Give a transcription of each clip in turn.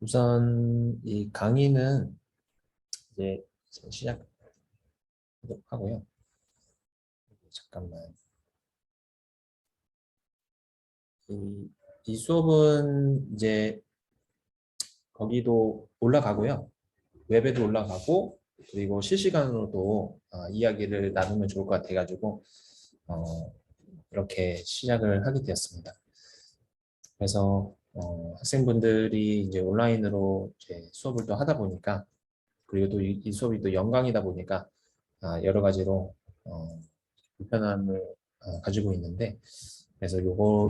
우선 이 강의는 이제 시작하도록 하고요. 잠깐만. 이 수업은 이제 거기도 올라가고요. 웹에도 올라가고 그리고 실시간으로도 이야기를 나누면 좋을 것 같아가지고 이렇게 시작을 하게 되었습니다. 그래서 학생분들이 이제 온라인으로 이제 수업을 또 하다 보니까 그리고 또 이 수업이 또 연강이다 보니까 여러 가지로 불편함을 가지고 있는데 그래서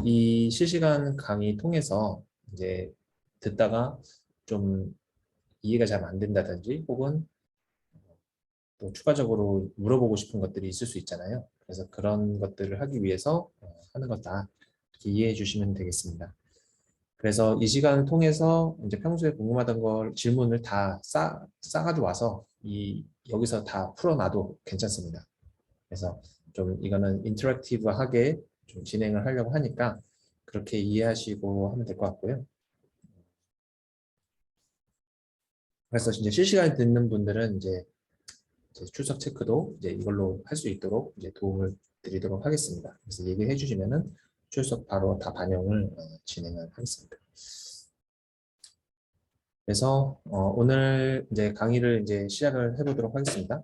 이 실시간 강의 통해서 이제 듣다가 좀 이해가 잘 안 된다든지 혹은 또 추가적으로 물어보고 싶은 것들이 있을 수 있잖아요. 그래서 그런 것들을 하기 위해서 하는 거다. 이렇게 이해해 주시면 되겠습니다. 그래서 이 시간을 통해서 이제 평소에 궁금하던 걸 질문을 다 싸가지고 와서 여기서 다 풀어놔도 괜찮습니다. 그래서 좀 이거는 인터랙티브하게 좀 진행을 하려고 하니까 그렇게 이해하시고 하면 될 것 같고요. 그래서 이제 실시간에 듣는 분들은 이제 출석 체크도 이제 이걸로 할 수 있도록 이제 도움을 드리도록 하겠습니다. 그래서 얘기해 주시면은 출석 바로 다 반영을 진행을 하겠습니다. 그래서 오늘 이제 강의를 이제 시작을 해보도록 하겠습니다.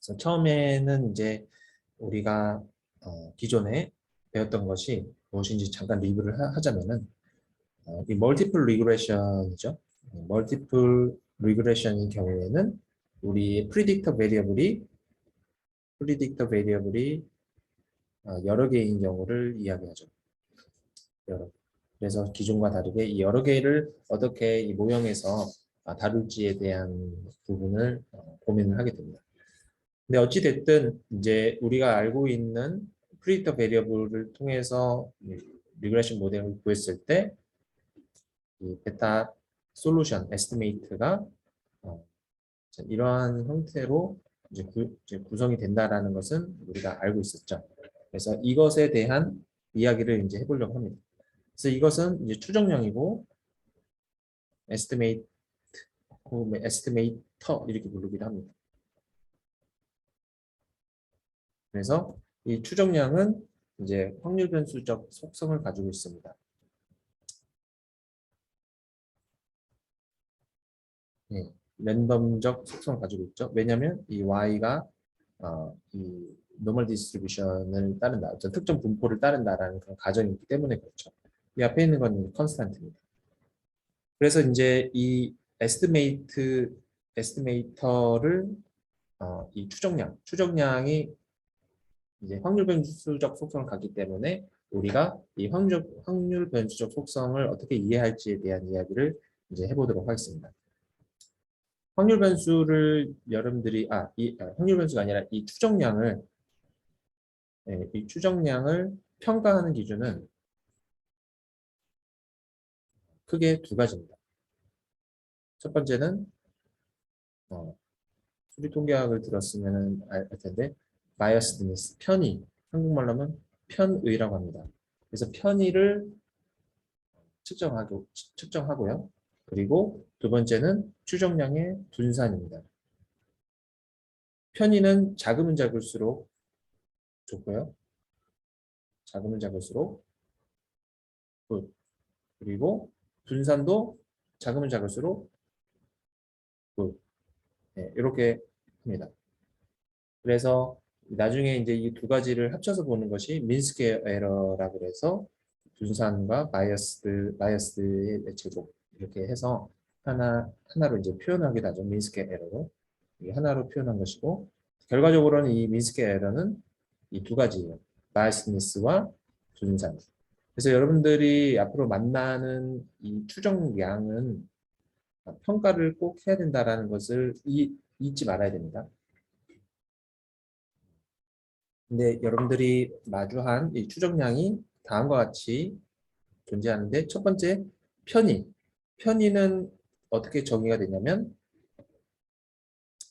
그래서 처음에는 이제 우리가 기존에 배웠던 것이 무엇인지 잠깐 리뷰를 하자면은 이 멀티플 리그레션이죠. 멀티플 리그레션인 경우에는 우리 프리딕터 베리어블이 여러 개인 경우를 이야기하죠. 그래서 기존과 다르게 이 여러 개를 어떻게 이 모형에서 다룰지에 대한 부분을 고민을 하게 됩니다. 근데 어찌 됐든 이제 우리가 알고 있는 프리딕터 베리어블을 통해서 리그레션 모델을 구했을 때 이 베타 솔루션 에스티메이트가 이러한 형태로 이제 구성이 된다라는 것은 우리가 알고 있었죠. 그래서 이것에 대한 이야기를 이제 해보려고 합니다. 그래서 이것은 이제 추정량이고 에스티메이터 이렇게 부르기도 합니다. 그래서 이 추정량은 이제 확률 변수적 속성을 가지고 있습니다. 네, 랜덤적 속성을 가지고 있죠. 왜냐하면 이 y가 이 노멀 디스트리뷰션을 따른다, 어떤 특정 분포를 따른다라는 그런 가정이 있기 때문에 그렇죠. 이 앞에 있는 건 컨스탄트입니다. 그래서 이제 이 에스티메이터를 이 추정량이 이제 확률 변수적 속성을 갖기 때문에 우리가 이 확률 변수적 속성을 어떻게 이해할지에 대한 이야기를 이제 해보도록 하겠습니다. 확률 변수를 여러분들이 확률 변수가 아니라 이 추정량을 평가하는 기준은 크게 두 가지입니다. 첫 번째는 수리 통계학을 들었으면 알 텐데 바이어스드니스, 편의, 한국말로 하면 편의라고 합니다. 그래서 편의를 측정하고요. 그리고 두 번째는 추정량의 분산입니다. 편의는 작으면 작을수록 좋고요. 작으면 작을수록 굿. 그리고 분산도 작으면 작을수록 굿. 네, 이렇게 합니다. 그래서 나중에 이제 이 두 가지를 합쳐서 보는 것이 민스퀘어 에러라고 해서 분산과 바이어스의 제곱 이렇게 해서 하나로 이제 표현하기도 하죠. 민스퀘어 에러로 하나로 표현한 것이고 결과적으로는 이 민스퀘어 에러는 이 두 가지예요. 바이어스니스와 분산. 그래서 여러분들이 앞으로 만나는 이 추정량은 평가를 꼭 해야 된다라는 것을 잊지 말아야 됩니다. 근데 여러분들이 마주한 이 추정량이 다음과 같이 존재하는데 첫 번째 편의. 편의는 어떻게 정의가 되냐면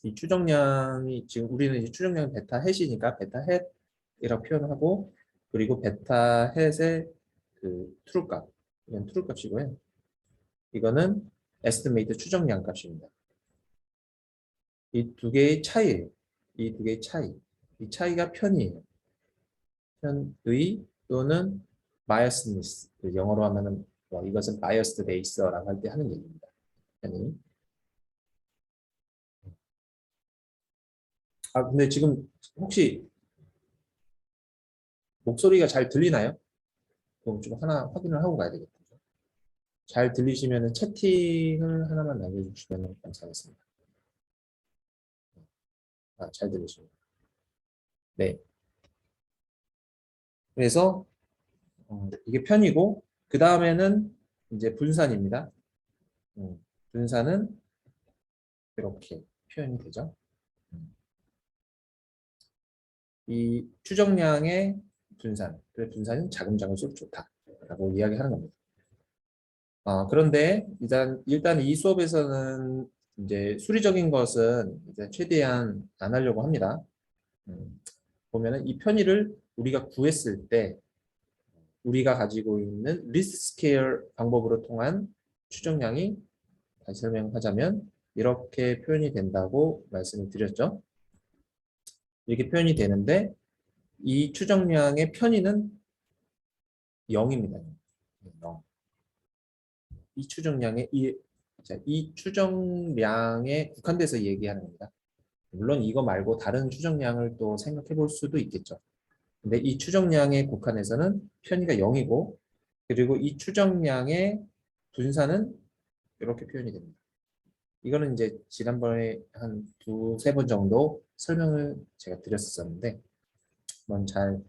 이 추정량이 지금 우리는 이 추정량이 베타 햇이니까 베타 햇이라고 표현하고 그리고 베타 햇의 그 트루값 이건 트루값이고요. 이거는 estimate 추정량 값입니다. 이 두 개의 차이예요. 이 두 개의 차이. 이 차이가 편이에요. 편의 또는 biasness. 영어로 하면은 이것은 biased 돼 있어라고 할 때 하는 얘기입니다. 편의. 근데 지금 혹시 목소리가 잘 들리나요? 그럼 좀 하나 확인을 하고 가야 되겠다. 잘 들리시면 채팅을 하나만 남겨주시면 감사하겠습니다. 잘 들리시네요. 네. 그래서 이게 편이고 그 다음에는 이제 분산입니다. 분산은 이렇게 표현이 되죠. 이 추정량의 분산, 그래 분산은 자금장을수록 좋다라고 이야기하는 겁니다. 그런데 일단 이 수업에서는 이제 수리적인 것은 이제 최대한 안 하려고 합니다. 보면은 이 편의를 우리가 구했을 때 우리가 가지고 있는 리스트 스케일 방법으로 통한 추정량이 다시 설명하자면 이렇게 표현이 된다고 말씀을 드렸죠. 이렇게 표현이 되는데 이 추정량의 편의는 0입니다. 0. 이 추정량의 이 추정량에 국한돼서 얘기하는 겁니다. 물론 이거 말고 다른 추정량을 또 생각해 볼 수도 있겠죠. 근데 이 추정량의 국한에서는 편의가 0이고 그리고 이 추정량의 분산은 이렇게 표현이 됩니다. 이거는 이제 지난번에 한 두세 번 정도 설명을 제가 드렸었는데 한번 잘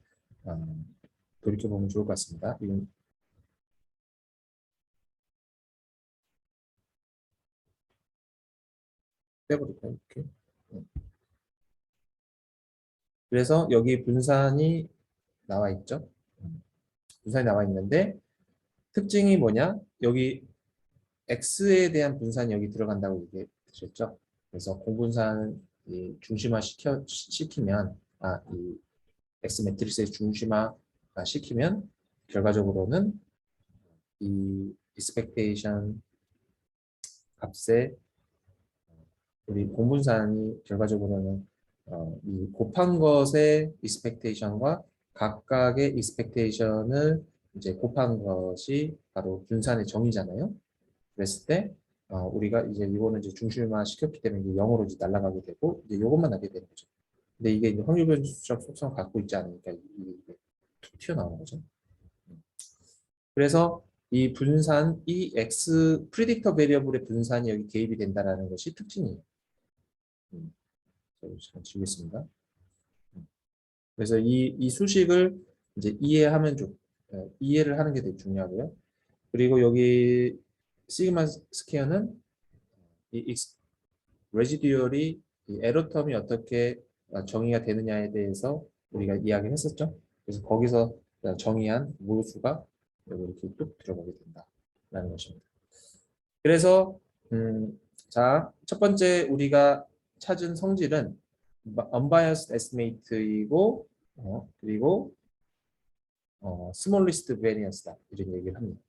돌이켜보면 좋을 것 같습니다. 이건 빼버릴까요? 이렇게. 네. 그래서 여기 분산이 나와 있죠. 분산이 나와 있는데 특징이 뭐냐? 여기 X에 대한 분산이 여기 들어간다고 얘기해 드렸죠. 그래서 공분산 시키면 이 X 매트리스의 중심화가 시키면 결과적으로는 이 expectation 값에 우리 공분산이 결과적으로는 이 곱한 것의 expectation과 각각의 expectation을 이제 곱한 것이 바로 분산의 정의잖아요. 그랬을 때 우리가 이제 이거는 이제 중심화 시켰기 때문에 이제 0으로 이제 날아가게 되고 이제 이것만 나게 되는 거죠. 근데 이게 이제 확률 변수적 속성을 갖고 있지 않으니까 이게 툭 튀어나오는 거죠. 그래서 이 분산, 이 X 프리딕터 베리어블의 분산이 여기 개입이 된다는 것이 특징이에요. 잘 지우겠습니다. 그래서 이 수식을 이제 이해를 하는 게 되게 중요하고요. 그리고 여기 시그마 스퀘어는 이 레지듀얼이 이 에러 텀이 어떻게 정의가 되느냐에 대해서 우리가 이야기를 했었죠. 그래서 거기서 정의한 모수가 이렇게 뚝 들어가게 된다라는 것입니다. 그래서 자, 첫 번째 우리가 찾은 성질은 unbiased estimate이고 그리고 smallest variance다 이런 얘기를 합니다.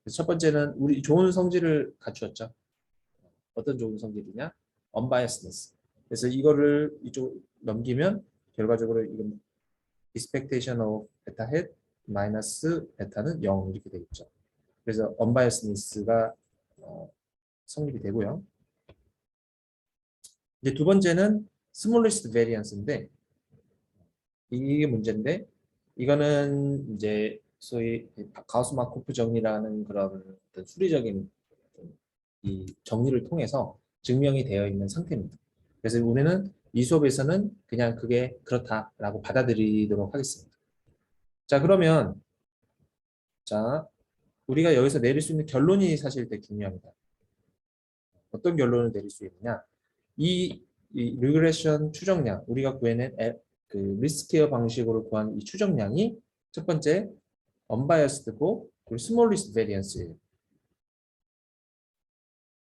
그래서 첫 번째는 우리 좋은 성질을 갖추었죠. 어떤 좋은 성질이냐? unbiasedness. 그래서 이거를 이쪽 넘기면 결과적으로 이건 expectation of beta hat 마이너스 베타는 0 이렇게 되겠죠. 그래서 unbiasedness가 성립이 되고요. 이제 두 번째는 smallest variance인데 이게 문제인데 이거는 이제 소위 가우스-마르코프 정리라는 그런 어떤 수리적인 이 정리를 통해서 증명이 되어 있는 상태입니다. 그래서 우리는 이 수업에서는 그냥 그게 그렇다라고 받아들이도록 하겠습니다. 자, 그러면 자, 우리가 여기서 내릴 수 있는 결론이 사실 되게 중요합니다. 어떤 결론을 내릴 수 있느냐? 이 리그레션 추정량, 우리가 구해낸 그 리스케어 방식으로 구한 이 추정량이 첫 번째 unbiased고 그리고 smallest variance예요.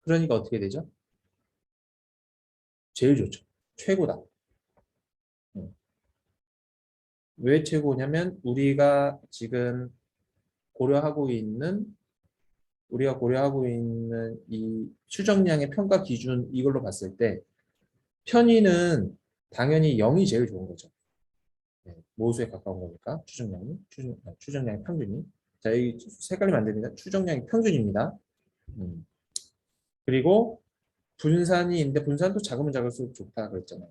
그러니까 어떻게 되죠? 제일 좋죠. 최고다. 왜 최고냐면 우리가 지금 고려하고 있는 우리가 고려하고 있는 이 추정량의 평가 기준 이걸로 봤을 때 편의는 당연히 0이 제일 좋은 거죠. 네, 모수에 가까운 거니까 추정량의 평균이. 자, 이 색깔이 안 됩니다. 추정량의 평균입니다. 그리고 분산이 있는데 분산도 작으면 작을수록 좋다 그랬잖아요.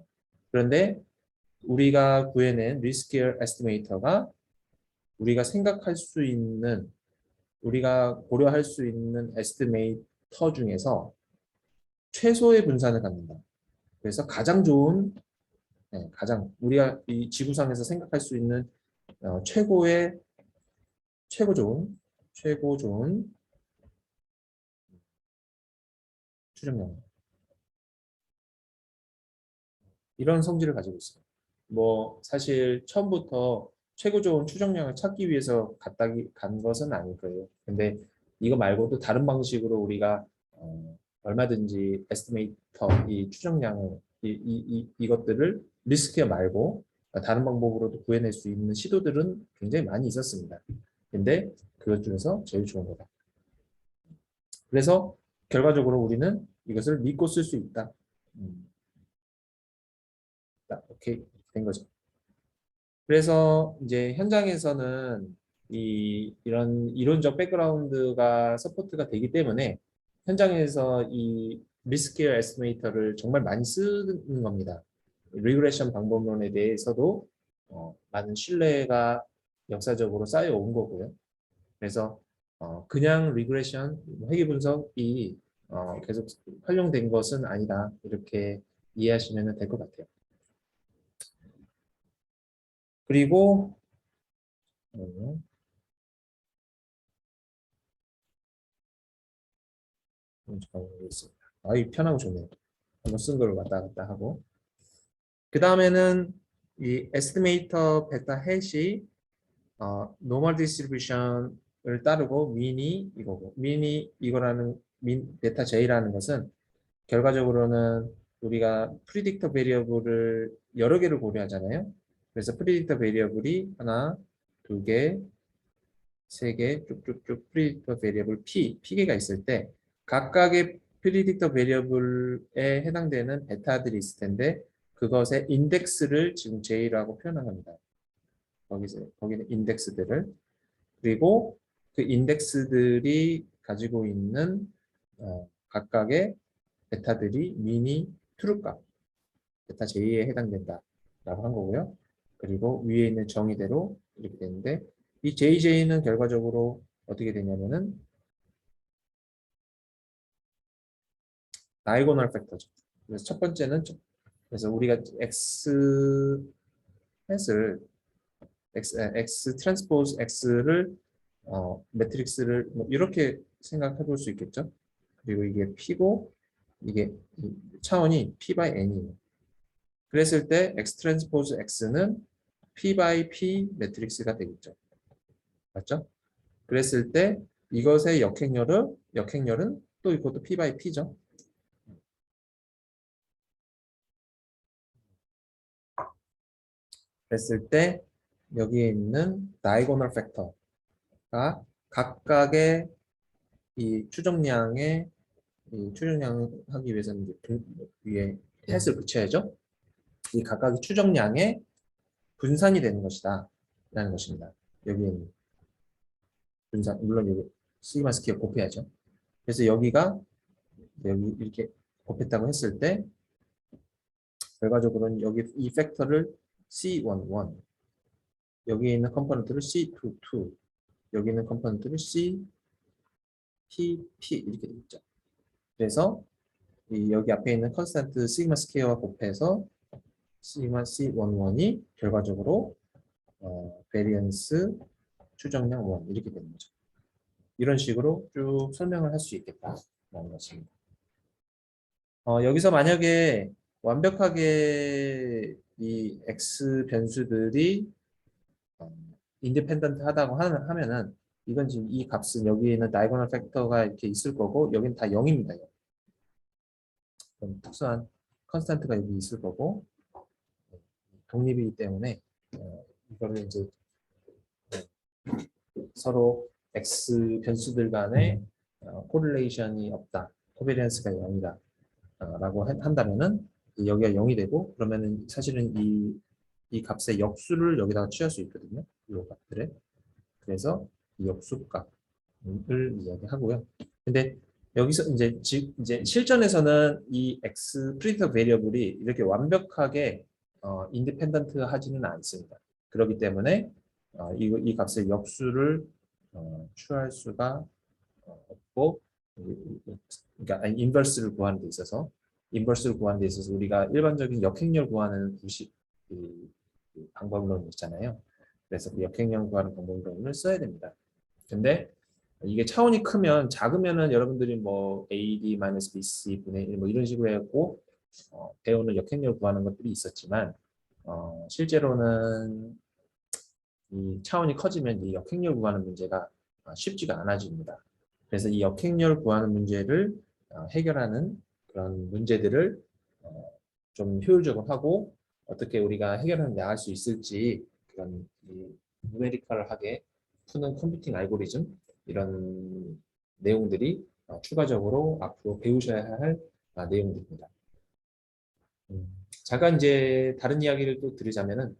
그런데 우리가 구해낸 리스케어 에스티메이터가 우리가 생각할 수 있는 우리가 고려할 수 있는 에스티메이터 중에서 최소의 분산을 갖는다. 그래서 가장 좋은 가장 우리가 이 지구상에서 생각할 수 있는 최고의 최고 좋은 추정량 이런 성질을 가지고 있어요. 뭐 사실 처음부터 최고 좋은 추정량을 찾기 위해서 간 것은 아닐 거예요. 근데 이거 말고도 다른 방식으로 우리가 얼마든지 에스티메이터 이 추정량을 이것들을 리스케어 말고 다른 방법으로도 구해낼 수 있는 시도들은 굉장히 많이 있었습니다. 근데 그것 중에서 제일 좋은 거다. 그래서 결과적으로 우리는 이것을 믿고 쓸 수 있다. 오케이 된 거죠. 그래서 이제 현장에서는 이런 이론적 백그라운드가 서포트가 되기 때문에 현장에서 이 리스케어 에스티메이터를 정말 많이 쓰는 겁니다. 리그레션 방법론에 대해서도 많은 신뢰가 역사적으로 쌓여온 거고요. 그래서 그냥 리그레션 회귀 분석이 계속 활용된 것은 아니다. 이렇게 이해하시면 될 것 같아요. 그리고 잘 모르겠습니다. 이 편하고 좋네요. 한번 쓴 걸 왔다 갔다 하고. 그 다음에는 이 에스티메이터 베타 햇이 노멀 디스트리뷰션을 따르고 민이 이거고 민이 이거라는 베타 J라는 것은 결과적으로는 우리가 프리딕터 베리어블을 여러 개를 고려하잖아요. 그래서 프리딕터 베리어블이 하나, 두 개, 세 개 쭉쭉쭉 프리딕터 베리어블 P개가 있을 때 각각의 프리딕터 베리어블에 해당되는 베타들이 있을 텐데 그것의 인덱스를 지금 J라고 표현한 겁니다. 거기는 인덱스들을 그리고 그 인덱스들이 가지고 있는 각각의 베타들이 미니 트루값 베타 J에 해당된다라고 한 거고요. 그리고 위에 있는 정의대로 이렇게 되는데 이 JJ는 결과적으로 어떻게 되냐면은 다이고널 팩터죠. 그래서 첫 번째는 그래서 우리가 X 트랜스포즈 X를 매트릭스를 뭐 이렇게 생각해 볼 수 있겠죠. 그리고 이게 P고 이게 차원이 P by N이에요. 그랬을 때 X 트랜스포즈 X는 P by P 매트릭스가 되겠죠. 맞죠? 그랬을 때 이것의 역행렬은 또 이것도 P by P죠. 그랬을 때 여기에 있는 다이고널 팩터가 각각의 이 추정량을 하기 위해서는 이제 위에 햇을 붙여야죠. 이 각각의 추정량의 분산이 되는 것이다 라는 것입니다. 여기에는 분산 물론 여기 시그마 스퀘어 곱해야죠. 그래서 여기가 여기 이렇게 곱했다고 했을 때 결과적으로는 여기 이 팩터를 C11 여기에 있는 컴포넌트를 C22 여기 있는 컴포넌트를 CPP 이렇게 되겠죠. 그래서 여기 앞에 있는 컨스탄트 시그마 스퀘어와 곱해서 시그마 C11이 결과적으로 베리언스 추정량 1 이렇게 되는 거죠. 이런 식으로 쭉 설명을 할 수 있겠다라는 것입니다. 여기서 만약에 완벽하게 이 X 변수들이 인디펜던트 하다고 하면은 이건 지금 이 값은 여기에는 다이고널 팩터가 이렇게 있을 거고 여기는 다 0입니다. 그럼 특수한 컨스탄트가 여기 있을 거고 독립이기 때문에 이거를 이제 서로 X 변수들 간의 코릴레이션이 없다, 코베리언스가 0이다 라고 한다면은 여기가 0이 되고, 그러면은 사실은 이 값의 역수를 여기다가 취할 수 있거든요. 이 값들에. 그래서 이 역수 값을 이야기하고요. 근데 여기서 이제 실전에서는 이 x 프리디터 베리어블이 이렇게 완벽하게 인디펜던트 하지는 않습니다. 그렇기 때문에 이 값의 역수를 취할 수가 없고, 그러니까 인버스를 구하는 데 있어서 우리가 일반적인 역행렬 구하는 그 방법론 있잖아요. 그래서 그 역행렬 구하는 방법론을 써야 됩니다. 근데 이게 차원이 크면, 작으면은 여러분들이 뭐 AD-BC 분의 1 뭐 이런 식으로 해갖고 배우는 역행렬 구하는 것들이 있었지만, 실제로는 이 차원이 커지면 이 역행렬 구하는 문제가 쉽지가 않아집니다. 그래서 이 역행렬 구하는 문제를 해결하는 그런 문제들을 좀 효율적으로 하고, 어떻게 우리가 해결해 나갈 수 있을지, 그런 누메리컬하게 푸는 컴퓨팅 알고리즘, 이런 내용들이 추가적으로 앞으로 배우셔야 할 내용들입니다. 잠깐 이제 다른 이야기를 또 드리자면은,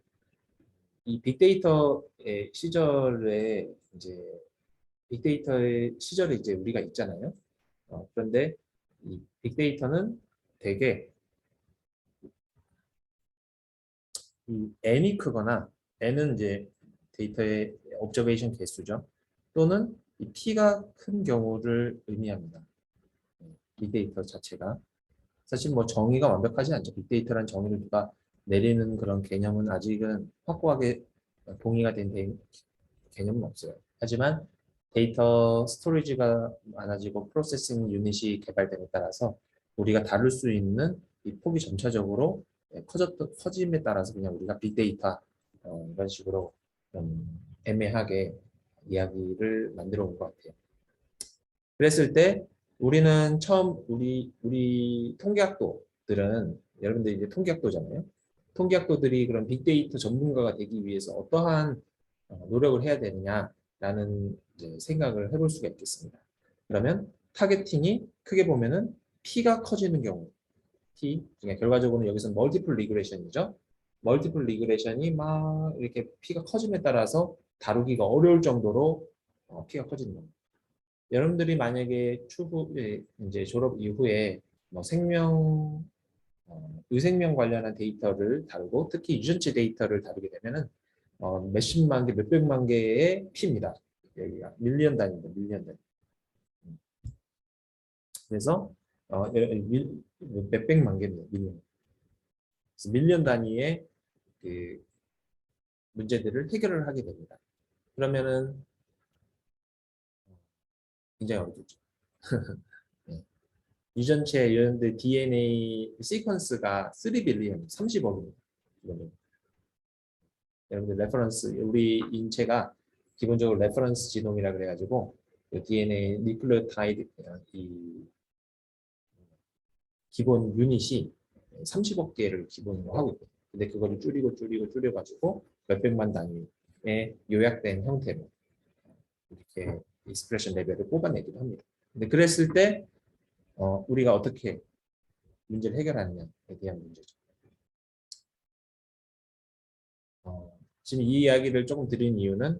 이 빅데이터의 시절에 이제 우리가 있잖아요. 그런데 이 빅데이터는 되게 이 n이 크거나, n은 이제 데이터의 observation 개수죠. 또는 이 p가 큰 경우를 의미합니다. 빅데이터 자체가. 사실 뭐 정의가 완벽하지 않죠. 빅데이터란 정의를 누가 내리는 그런 개념은 아직은 확고하게 동의가 된 개념은 없어요. 하지만 데이터 스토리지가 많아지고 프로세싱 유닛이 개발됨에 따라서 우리가 다룰 수 있는 이 폭이 점차적으로 커짐에 따라서 그냥 우리가 빅데이터 이런 식으로 애매하게 이야기를 만들어 온 것 같아요. 그랬을 때 우리는 처음 우리 통계학도들은, 여러분들 이제 통계학도잖아요. 통계학도들이 그런 빅데이터 전문가가 되기 위해서 어떠한 노력을 해야 되느냐라는 이제 생각을 해볼 수가 있겠습니다. 그러면 타겟팅이 크게 보면은 P가 커지는 경우, 그러니까 결과적으로는 여기서 멀티플 리그레션이죠. 멀티플 리그레션이 막 이렇게 P가 커짐에 따라서 다루기가 어려울 정도로 P가 커지는 겁니다. 여러분들이 만약에 추후에 이제 졸업 이후에 뭐 의생명 관련한 데이터를 다루고, 특히 유전체 데이터를 다루게 되면은 몇십만 개, 몇백만 개의 P입니다. 여기가 밀리언 단위입니다. 밀리언 단위. 그래서 몇백만 개입니다. 밀리언. 그래서 밀리언 단위의 그 문제들을 해결을 하게 됩니다. 그러면은 굉장히 어렵죠. 네. 유전체 이런데 DNA 시퀀스가 3빌리언, 30억입니다. 여러분들 레퍼런스, 우리 인체가 기본적으로 레퍼런스 지nom이라 그래가지고 DNA 뉴클레오타이드 이 기본 유닛이 30억 개를 기본으로 하고 있거든요. 근데 그거를 줄여가지고 몇백만 단위의 요약된 형태로 이렇게 익스프레션 레벨을 뽑아내기도 합니다. 근데 그랬을 때 우리가 어떻게 문제를 해결하느냐에 대한 문제죠. 지금 이 이야기를 조금 드린 이유는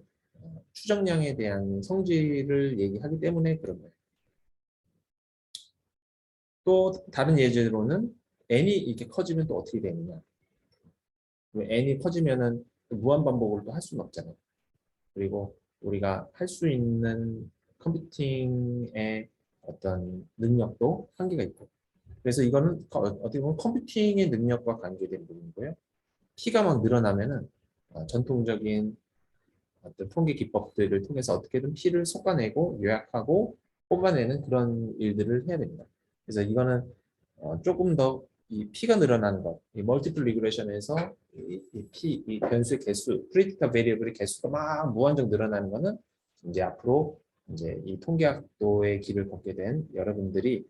추정량에 대한 성질을 얘기하기 때문에 그런 거예요. 또 다른 예제로는 n이 이렇게 커지면 또 어떻게 되느냐. n이 커지면은 무한 반복을 또 할 수는 없잖아요. 그리고 우리가 할 수 있는 컴퓨팅의 어떤 능력도 한계가 있고. 그래서 이거는 어떻게 보면 컴퓨팅의 능력과 관계된 부분이고요. P가 막 늘어나면은 전통적인 어떤 통계 기법들을 통해서 어떻게든 P를 솎아내고 요약하고 뽑아내는 그런 일들을 해야 됩니다. 그래서 이거는 조금 더 이 P가 늘어나는 것, 이 멀티플 리그레션에서 이 변수의 개수, 프리디터 베리어블의 개수가 막 무한정 늘어나는 거는 이제 앞으로 이제 이 통계학도의 길을 걷게 된 여러분들이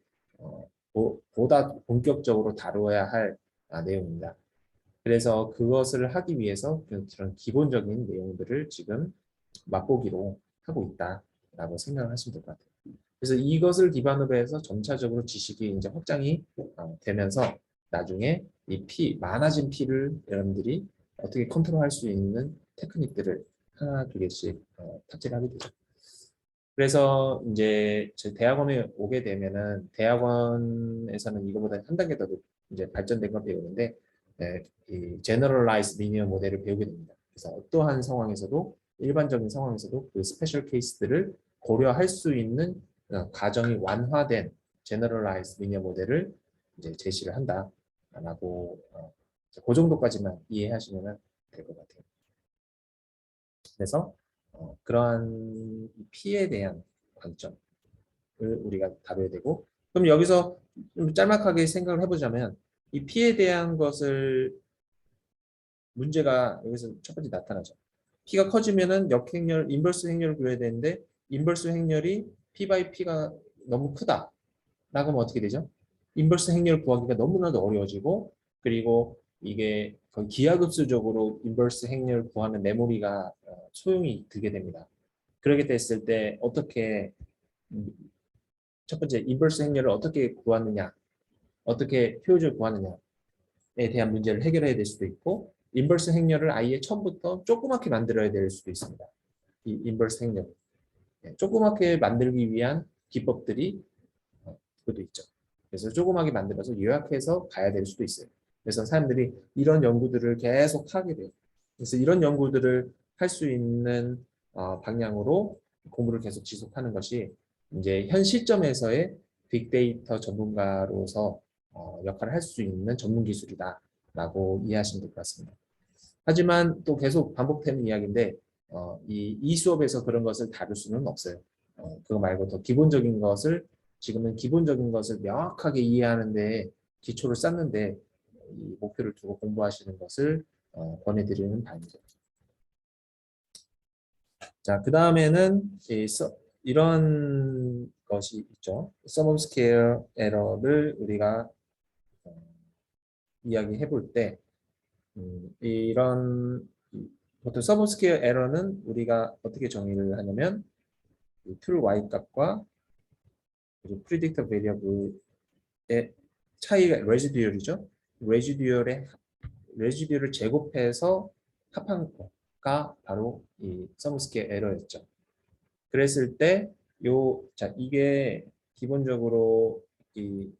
보다 본격적으로 다루어야 할 내용입니다. 그래서 그것을 하기 위해서 그런 기본적인 내용들을 지금 맛보기로 하고 있다라고 생각을 하시면 될 것 같아요. 그래서 이것을 기반으로 해서 점차적으로 지식이 이제 확장이 되면서 나중에 이 많아진 피를 여러분들이 어떻게 컨트롤할 수 있는 테크닉들을 하나 두 개씩 탑재를 하게 되죠. 그래서 이제 제 대학원에 오게 되면은 대학원에서는 이거보다 한 단계 더 이제 발전된 걸 배우는데 이 generalized linear 모델을 배우게 됩니다. 그래서 어떠한 상황에서도 일반적인 상황에서도 그 스페셜 케이스들을 고려할 수 있는 가정이 완화된 generalized linear 모델을 이제 제시를 한다라고 그 정도까지만 이해하시면 될 것 같아요. 그래서 그러한 피해에 대한 관점을 우리가 다뤄야 되고, 그럼 여기서 좀 짤막하게 생각을 해보자면 이 피해에 대한 것을 문제가 여기서 첫 번째 나타나죠. P가 커지면은 역행렬, 인버스 행렬을 그려야 되는데 인버스 행렬이 P 바이 P가 너무 크다. 라고 하면 어떻게 되죠? 인버스 행렬 구하기가 너무나도 어려워지고, 그리고 이게 거의 기하급수적으로 인버스 행렬 구하는 메모리가 소용이 들게 됩니다. 그렇게 됐을 때 어떻게 첫 번째 인버스 행렬을 어떻게 구하느냐, 어떻게 표준을 구하느냐에 대한 문제를 해결해야 될 수도 있고, 인버스 행렬을 아예 처음부터 조그맣게 만들어야 될 수도 있습니다. 이 인버스 행렬 조그맣게 만들기 위한 기법들이 그것도 있죠. 그래서 조그맣게 만들어서 요약해서 가야 될 수도 있어요. 그래서 사람들이 이런 연구들을 계속 하게 돼요. 그래서 이런 연구들을 할 수 있는 방향으로 공부를 계속 지속하는 것이 이제 현 시점에서의 빅데이터 전문가로서 역할을 할 수 있는 전문 기술이다라고 이해하시면 될 것 같습니다. 하지만 또 계속 반복되는 이야기인데 이 수업에서 그런 것을 다룰 수는 없어요. 그거 말고 더 기본적인 것을 지금은 기본적인 것을 명확하게 이해하는데 기초를 쌓는데 이 목표를 두고 공부하시는 것을 권해드리는 바입니다. 자, 그 다음에는 이런 것이 있죠. Sum of Scale Error를 우리가 이야기해 볼 때 이런 보통 Sum of Scale Error는 우리가 어떻게 정의를 하냐면 툴 y 값과 그리고 predictor variable의 차이가 레지듀얼이죠. 레지듀얼을 제곱해서 합한 거가 바로 이 서브스퀘어 에러였죠. 그랬을 때 자, 이게 기본적으로 이게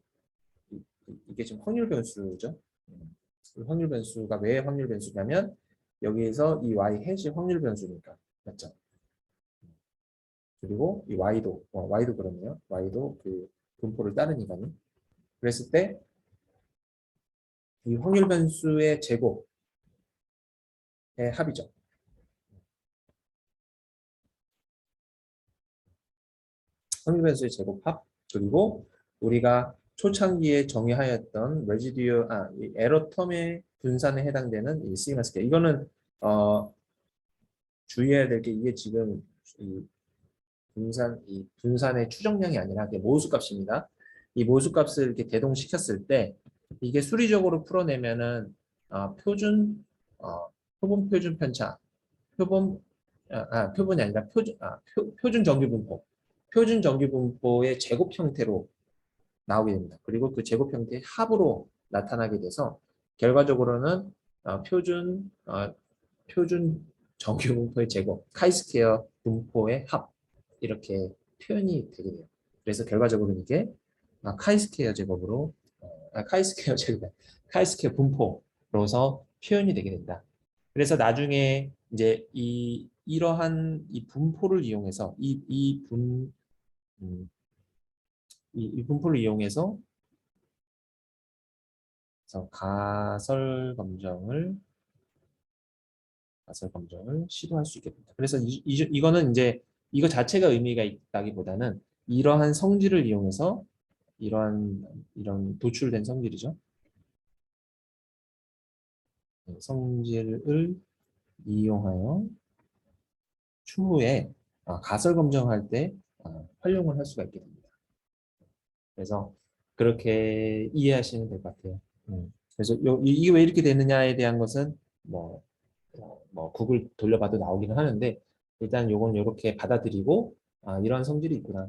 지금 확률 변수죠. 확률 변수가 왜 확률 변수냐면 여기에서 이 y 해시 확률 변수니까 맞죠? 그리고 이 y도 그렇네요. y도 그 분포를 따르니까요. 그랬을 때 이 확률 변수의 제곱의 합이죠. 확률 변수의 제곱합 그리고 우리가 초창기에 정의하였던 이 에러 텀의 분산에 해당되는 이 시그마 스퀘어. 이거는 주의해야 될 게 이게 지금 이 분산의 추정량이 아니라 모수값입니다. 이 모수값을 이렇게 대동시켰을 때 이게 수리적으로 풀어내면은 표준 표본 표준 편차 표본이 아니라 표준 정규 분포 표준 정규 분포의 제곱 형태로 나오게 됩니다. 그리고 그 제곱 형태의 합으로 나타나게 돼서 결과적으로는 표준 정규 분포의 제곱 카이스퀘어 분포의 합 이렇게 표현이 되게 돼요. 그래서 결과적으로 이게 카이스퀘어 제곱으로 카이스퀘어 제곱 카이스퀘어 분포로서 표현이 되게 된다. 그래서 나중에 이제 이러한 이 분포를 이용해서 이 분포를 이용해서 가설 검정을 시도할 수 있게 됩니다. 그래서 이거는 이제 이거 자체가 의미가 있다기보다는 이러한 성질을 이용해서 이런 도출된 성질이죠. 성질을 이용하여 추후에 가설 검정할 때 활용을 할 수가 있게 됩니다. 그래서 그렇게 이해하시면 될 것 같아요. 그래서 이게 왜 이렇게 되느냐에 대한 것은 뭐 구글 돌려봐도 나오기는 하는데 일단 요건 이렇게 받아들이고 이런 성질이 있구나.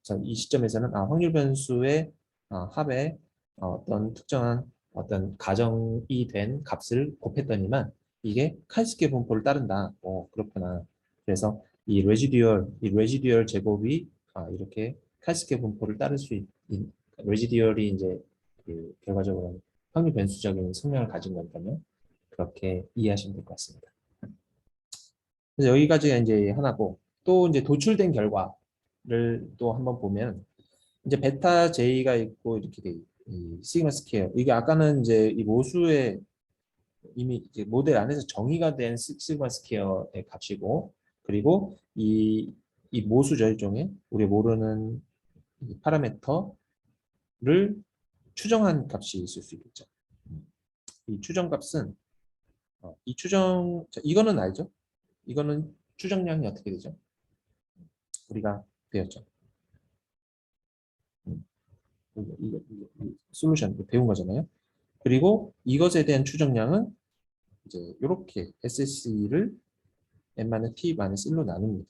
그래서 이 시점에서는 확률 변수의 합에 어떤 특정한 어떤 가정이 된 값을 곱했더니만 이게 카이스케 분포를 따른다. 그렇구나. 그래서 이 레지듀얼 제곱이 이렇게 카이스케 분포를 따를 수 레지듀얼이 이제 그 결과적으로 확률 변수적인 성향을 가진 거니까요. 그렇게 이해하시면 될 것 같습니다. 그래서 여기까지가 이제 하나고 또 이제 도출된 결과를 또 한번 보면 이제 베타 J가 있고 이렇게 돼 이 시그마 스퀘어 이게 아까는 이제 이 모수의 이미 이제 모델 안에서 정의가 된 시그마 스퀘어의 값이고 그리고 이 모수죠 일종의 우리 모르는 이 파라미터를 추정한 값이 있을 수 있겠죠. 이 추정 값은 이거는 알죠? 이거는 추정량이 어떻게 되죠? 우리가 배웠죠. 음, 이거 솔루션 배운 거잖아요. 그리고 이것에 대한 추정량은 이제 이렇게 SSE를 n-p-1로 나눕니다.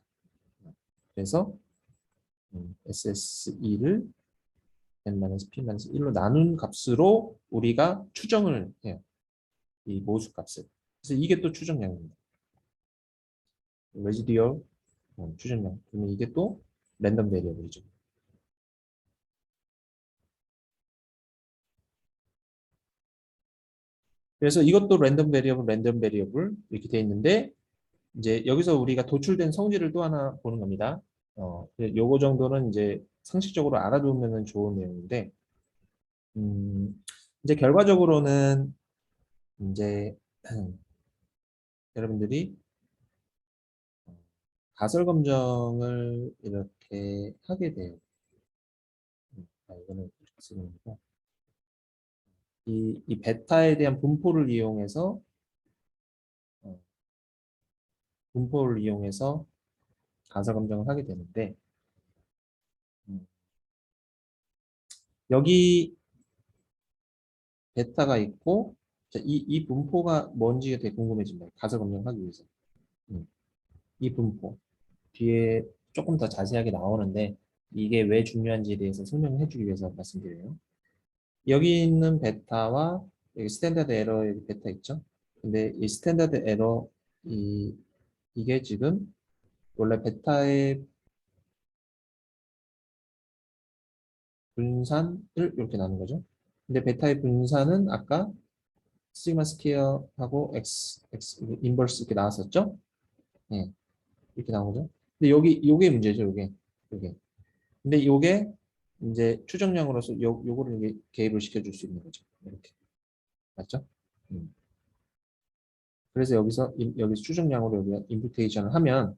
그래서 SSE를 n-p-1로 나눈 값으로 우리가 추정을 해요. 이 모수 값을. 그래서 이게 또 추정량입니다. 레지듀얼 추정량. 그러면 이게 또 랜덤 베리어블이죠. 그래서 이것도 랜덤 베리어블 이렇게 돼 있는데 이제 여기서 우리가 도출된 성질을 또 하나 보는 겁니다. 요거 정도는 이제 상식적으로 알아두면 좋은 내용인데, 이제 결과적으로는 이제 여러분들이 가설 검정을 이렇게 하게 돼요. 이거는 이렇게 쓰는 거고. 이 베타에 대한 어, 분포를 이용해서 가설 검정을 하게 되는데, 음, 여기 베타가 있고, 자, 이 분포가 뭔지가 되게 궁금해집니다. 가설 검정하기 위해서. 음, 이 분포. 뒤에 조금 더 자세하게 나오는데, 이게 왜 중요한지에 대해서 설명해 주기 위해서 말씀드려요. 여기 있는 베타와 여기 스탠다드 에러 여기 베타 있죠? 근데 이 스탠다드 에러 이게 지금 원래 베타의 분산을 이렇게 나눈 거죠. 근데 베타의 분산은 아까 시그마 스퀘어하고 x 인버스 이렇게 나왔었죠? 네, 이렇게 나온 거죠. 근데 요게 문제죠, 요게. 근데 요게 이제 추정량으로서 요거를 이게 개입을 시켜줄 수 있는 거죠. 이렇게. 맞죠? 음. 그래서 여기서 추정량으로 여기가 임퓨테이션을 하면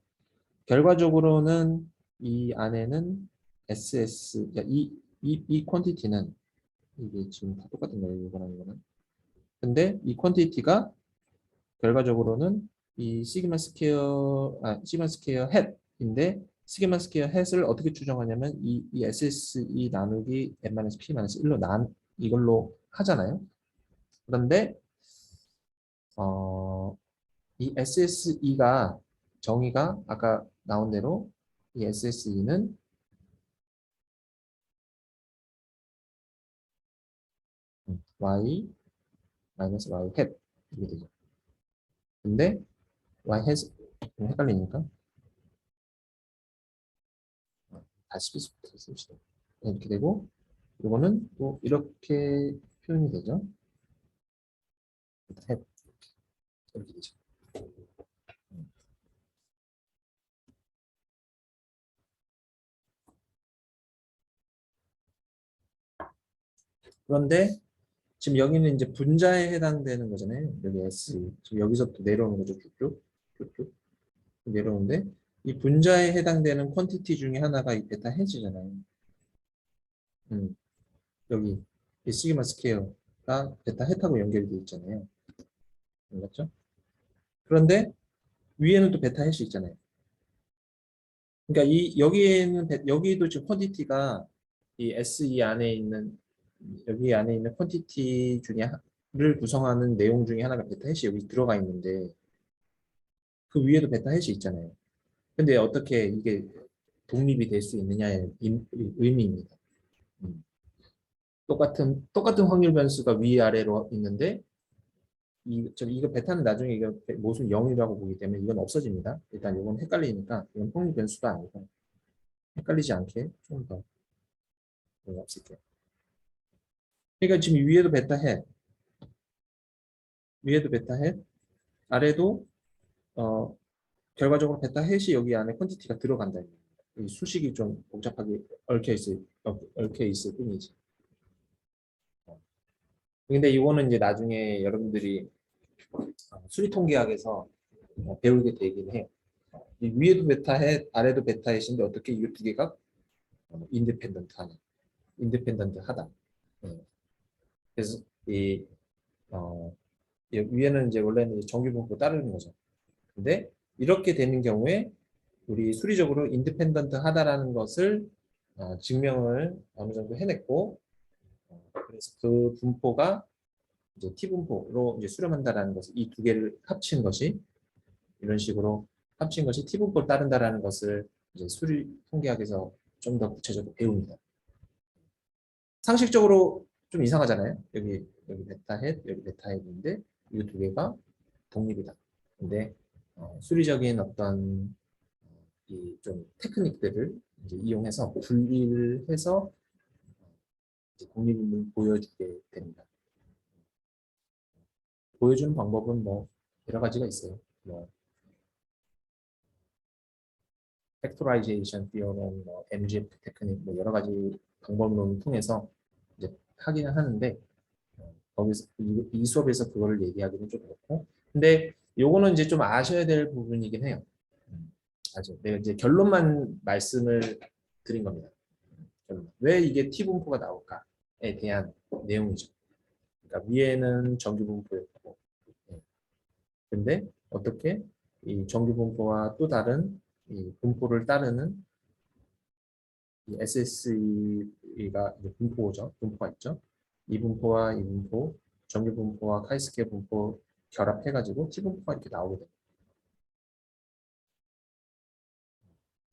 결과적으로는 이 안에는 SS 이 퀀티티는 이게 지금 다 똑같은 거예요. 이거랑 이거는. 근데 이 퀀티티가 결과적으로는 이 시그마 스퀘어 햇인데 시그마 스퀘어 햇을 어떻게 추정하냐면 이 SSE 나누기 n-p-1로 이걸로 하잖아요. 그런데 이 SSE가 정의가 아까 나온 대로 이 SSE는 y 마이너스 y 햇 이게 되죠. 근데 y 햇 헷갈리니까 다시 씁시다. 이렇게 되고 이거는 또 이렇게 표현이 되죠. 햇 이렇게 되죠. 그런데 지금 여기는 이제 분자에 해당되는 거잖아요. 여기 S. 지금 여기서부터 내려오는 거죠. 쭉쭉 내려오는데 이 분자에 해당되는 퀀티티 중에 하나가 이 베타 해지잖아요. 음, 여기 이 시그마 스퀘어가 베타 햇하고 연결이 되어 있잖아요. 맞죠? 그런데 위에는 또 베타 햇이 있잖아요. 그러니까 여기도 지금 퀀티티가 이 SE 안에 있는 여기 안에 있는 퀀티티 를 구성하는 내용 중에 하나가 베타 햇이 여기 들어가 있는데 그 위에도 베타 햇이 있잖아요. 근데 어떻게 이게 독립이 될 수 있느냐의 의미입니다. 똑같은 확률 변수가 위아래로 있는데 이거 베타는 나중에 이거 모순 0이라고 보기 때문에 이건 없어집니다. 일단 이건 헷갈리니까 이건 확률 변수도 아니고 헷갈리지 않게 좀 더 없앨게요. 그러니까 지금 위에도 베타 헷, 아래도 결과적으로 베타 헷이 여기 안에 퀀티티가 들어간다. 이 수식이 좀 복잡하게 얽혀 있을 뿐이지. 근데 이거는 이제 나중에 여러분들이 수리통계학에서 배우게 되긴 해요. 이 위에도 베타 헷, 아래도 베타 헷인데 어떻게 이 두 개가 인디펜던트 하냐. 인디펜던트 하다. 네. 그래서 어, 위에는 이제 원래는 정규 분포 따르는 거죠. 근데 이렇게 되는 경우에 우리 수리적으로 인디펜던트 하다라는 것을 증명을 어느 정도 해냈고, 그래서 그 분포가 이제 T 분포로 이제 수렴한다라는 것을 이 두 개를 합친 것이 이런 식으로 합친 것이 T 분포를 따른다라는 것을 이제 수리 통계학에서 좀 더 구체적으로 배웁니다. 상식적으로 좀 이상하잖아요. 여기 베타 헷, 여기 베타 헷인데 이 두 개가 독립이다. 근데 수리적인 어떤 이 좀 테크닉들을 이제 이용해서 분리를 해서 이제 독립을 보여주게 됩니다. 보여주는 방법은 뭐 여러 가지가 있어요. 뭐 팩토라이제이션 theorem, 뭐 MGF 테크닉, 뭐 여러 가지 방법론을 통해서 이제 하기는 하는데 거기서 이 수업에서 그거를 얘기하기는 좀 그렇고, 근데 요거는 이제 좀 아셔야 될 부분이긴 해요. 아주 내가 이제 결론만 말씀을 드린 겁니다. 왜 이게 T 분포가 나올까에 대한 내용이죠. 그러니까 위에는 정규 분포였고, 예. 근데 어떻게 이 정규 분포와 또 다른 이 분포를 따르는 이 SSE가 분포죠. 분포가 있죠. 이 분포와 이 분포, 정규 분포와 카이스케 분포 결합해가지고 T 분포가 이렇게 나오게 됩니다.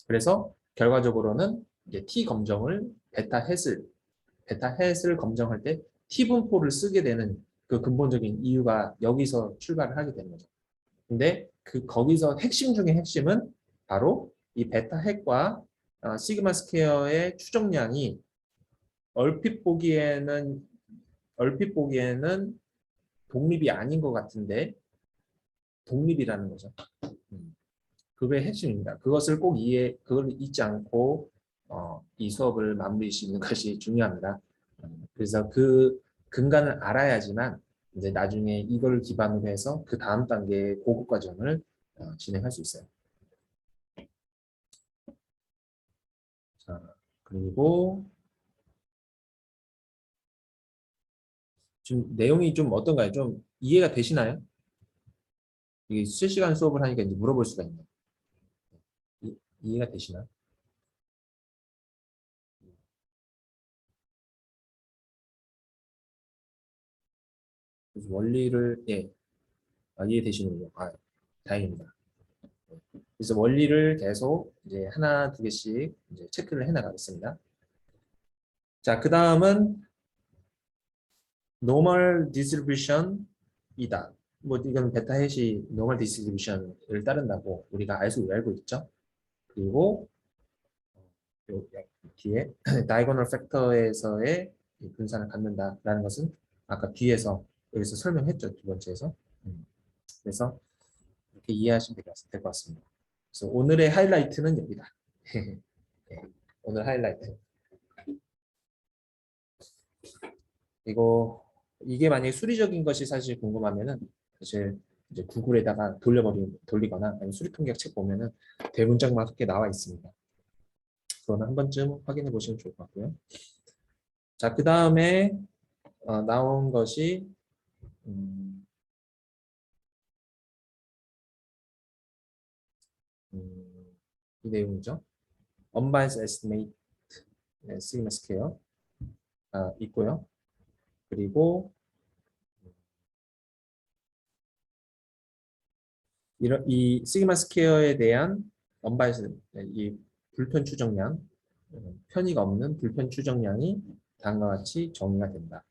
그래서 결과적으로는 이제 T 검정을 베타 햇을 검정할 때 T 분포를 쓰게 되는 그 근본적인 이유가 여기서 출발을 하게 되는 거죠. 근데 그 거기서 핵심 중에 핵심은 바로 이 베타 햇과 시그마 스퀘어의 추정량이 얼핏 보기에는 얼핏 보기에는 독립이 아닌 것 같은데 독립이라는 거죠. 그게 핵심입니다. 그걸 잊지 않고 이 수업을 마무리시는 것이 중요합니다. 그래서 그 근간을 알아야지만 이제 나중에 이걸 기반으로 해서 그 다음 단계의 고급 과정을 진행할 수 있어요. 자, 그리고 지금 내용이 좀 어떤가요? 좀 이해가 되시나요? 이게 실시간 수업을 하니까 이제 물어볼 수가 있네요. 이해가 되시나요? 그래서 원리를 이해되시는군요. 다행입니다. 그래서 원리를 계속 이제 하나 두 개씩 이제 체크를 해 나가겠습니다. 자, 그 다음은 normal distribution이다. 뭐 이건 베타 햇이 normal distribution을 따른다고 우리가 알고 있죠. 그리고 요 뒤에 diagonal factor에서의 분산을 갖는다라는 것은 아까 뒤에서 여기서 설명했죠. 두 번째에서. 그래서 이렇게 이해하시면 될 것 같습니다. 그래서 오늘의 하이라이트는 여기다. 네, 오늘 하이라이트. 이게 만약에 수리적인 것이 사실 궁금하면은 사실 이제 구글에다가 돌리거나 아니면 수리통계학 책 보면은 대문짝만 그렇게 나와 있습니다. 그거는 한 번쯤 확인해 보시면 좋을 것 같고요. 자, 그 다음에 나온 것이 이 내용이죠. Unbiased Estimate Sigma Scale 있고요. 그리고 이 시그마 스퀘어에 대한 언바이스 불편 추정량, 편의가 없는 불편 추정량이 다음과 같이 정의가 된다.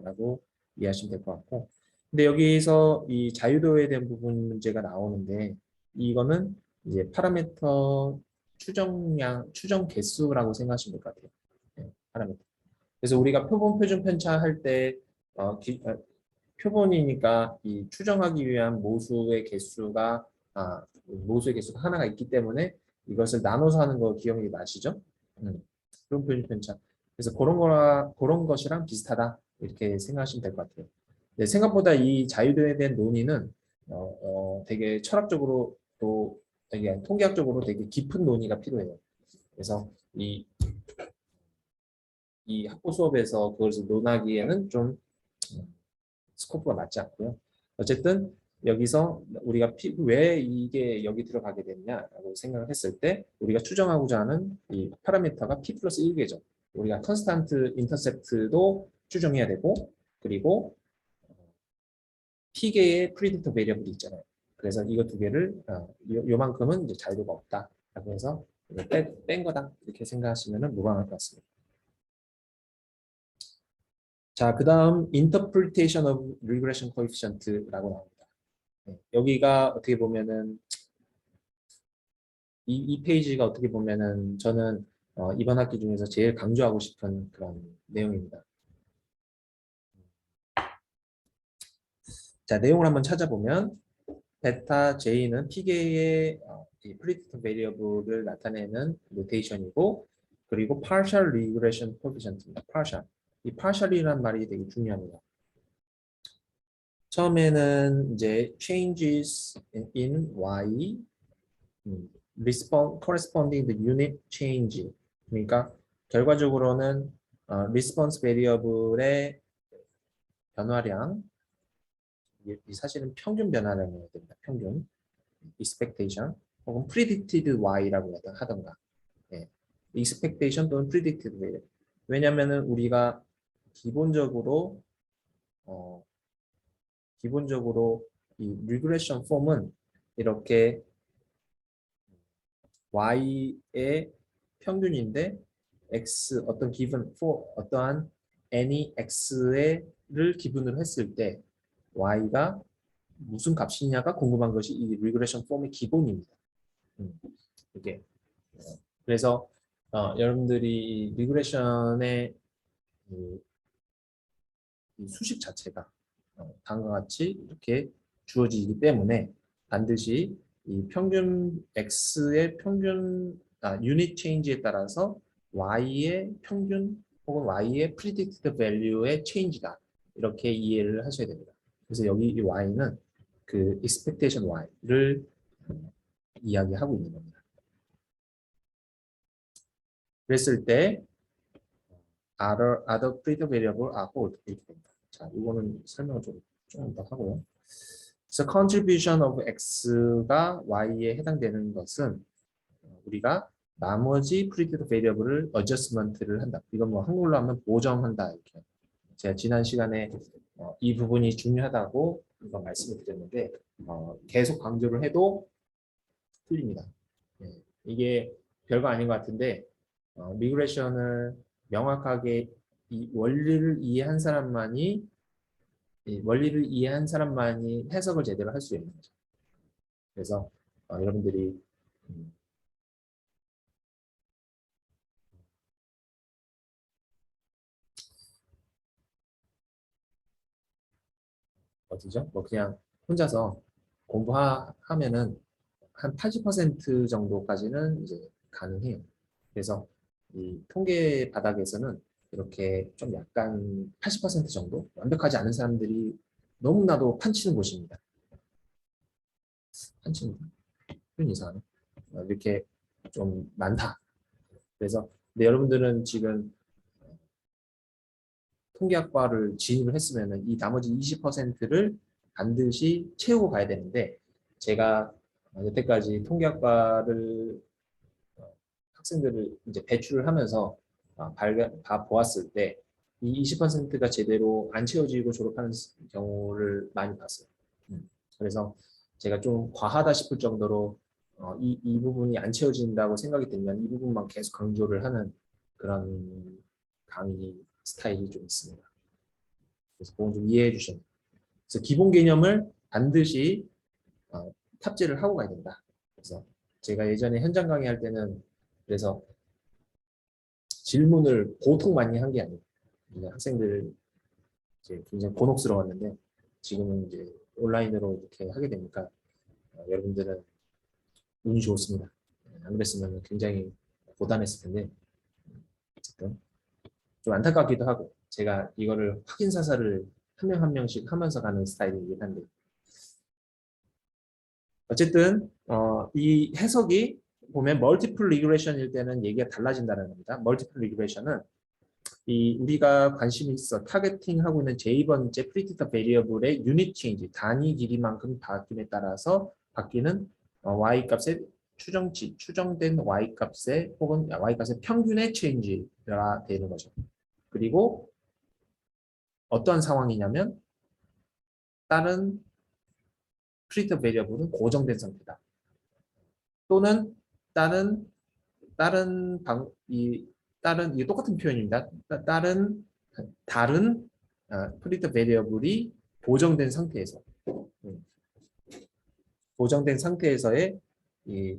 라고 이해하시면 될 것 같고. 근데 여기서 이 자유도에 대한 부분 문제가 나오는데 이거는 이제 파라미터 추정량, 추정 개수라고 생각하시면 될 것 같아요. 네, 파라미터. 그래서 우리가 표본 표준 편차할 때 표본이니까 이 추정하기 위한 모수의 개수가 하나가 있기 때문에 이것을 나눠서 하는 거 기억이 나시죠? 표본 표준 편차. 그래서 그런 것이랑 비슷하다 이렇게 생각하시면 될 것 같아요. 네, 생각보다 이 자유도에 대한 논의는 되게 철학적으로 또 되게 통계학적으로 되게 깊은 논의가 필요해요. 그래서 이 학부 수업에서 그것을 논하기에는 좀 스코프가 맞지 않고요. 어쨌든 여기서 우리가 왜 이게 여기 들어가게 됐냐라고 생각을 했을 때 우리가 추정하고자 하는 이 파라미터가 p 플러스 1개죠. 우리가 컨스탄트 인터셉트도 추정해야 되고 그리고 p개의 프리딕터 베리어블이 있잖아요. 그래서 이거 두 개를 요만큼은 이제 자유도가 없다라고 해서 뺀 거다 이렇게 생각하시면 무방할 것 같습니다. 자, 그 다음 Interpretation of Regression Coefficient라고 나옵니다. 네, 여기가 어떻게 보면은 이 페이지가 어떻게 보면은 저는 이번 학기 중에서 제일 강조하고 싶은 그런 내용입니다. 자, 내용을 한번 찾아보면 베타 J는 P개의 predictive variable을 나타내는 노테이션이고 그리고 partial regression coefficient입니다. partial. 이 partial이라는 말이 되게 중요합니다. 처음에는 이제 changes in y corresponding to unit change. 그러니까 결과적으로는 response variable의 변화량, 이 사실은 평균 변화량이어야 됩니다. 평균, expectation, 혹은 predicted y라고 하던가, 예. expectation 또는 predicted y. 왜냐하면은 우리가 기본적으로 이 regression 폼은 이렇게 y의 평균인데 x 어떤 given for 어떠한 n이 x를 기준으로 했을 때 y가 무슨 값이냐가 궁금한 것이 이 리그레션 폼의 기본입니다. 이게 그래서 여러분들이 리그레션의 이 수식 자체가 다음과 같이 이렇게 주어지기 때문에 반드시 이 평균 x의 평균 유닛 체인지에 따라서 y의 평균 혹은 y의 predicted value의 체인지다 이렇게 이해를 하셔야 됩니다. 그래서 여기 이 y는 그 expectation y를 이야기하고 있는 겁니다. 그랬을 때 other predicted variable 하고 이렇게 됩니다. 자, 이거는 설명을 조금 더 하고요. 그래서 contribution of x가 y에 해당되는 것은 우리가 나머지 predicted variable을 adjustment를 한다. 이건 뭐 한글로 하면 보정한다 이렇게. 제가 지난 시간에 이 부분이 중요하다고 이거 말씀을 드렸는데 계속 강조를 해도 틀립니다. 이게 별거 아닌 것 같은데 리그레션을 명확하게 이 원리를 이해한 사람만이 해석을 제대로 할 수 있는 거죠. 그래서 여러분들이 어디죠? 뭐 그냥 혼자서 공부하면은 한 80% 정도까지는 이제 가능해요. 그래서 이 통계 바닥에서는 이렇게 좀 약간 80% 정도 완벽하지 않은 사람들이 너무나도 판치는 곳입니다. 판치는 표현 이상하네. 이렇게 좀 많다. 그래서 근데 여러분들은 지금 통계학과를 진입을 했으면은 이 나머지 20%를 반드시 채우고 가야 되는데 제가 여태까지 통계학과를 학생들을 이제 배출을 하면서 보았을 때 이 20%가 제대로 안 채워지고 졸업하는 경우를 많이 봤어요. 그래서 제가 좀 과하다 싶을 정도로 이 부분이 안 채워진다고 생각이 들면 이 부분만 계속 강조를 하는 그런 강의 스타일이 좀 있습니다. 그래서 그건 좀 이해해 주셔야 돼요. 그래서 기본 개념을 반드시 탑재를 하고 가야 된다. 그래서 제가 예전에 현장 강의할 때는 그래서 질문을 보통 많이 한 게 아니에요. 학생들 이제 굉장히 곤혹스러웠는데 지금은 이제 온라인으로 이렇게 하게 되니까 여러분들은 운이 좋습니다. 안 그랬으면 굉장히 고단했을 텐데 어쨌든 좀 안타깝기도 하고 제가 이거를 확인 사살을 한 명 한 명씩 하면서 가는 스타일이긴 한데 어쨌든 이 해석이 보면 멀티플 리그레션일 때는 얘기가 달라진다는 겁니다. 멀티플 리그레션은 이 우리가 관심이 있어 타겟팅하고 있는 j-번째 프리디터 베리어블의 유닛 체인지 단위 길이만큼 바뀜에 따라서 바뀌는 y 값의 추정치 추정된 y 값의 혹은 y 값의 평균의 체인지가 되는 거죠. 그리고 어떠한 상황이냐면 다른 프리디터 베리어블은 고정된 상태다. 또는 다른 이게 똑같은 표현입니다. 다른 프리터 베리어블이 보정된 상태에서 보정된 상태에서의 이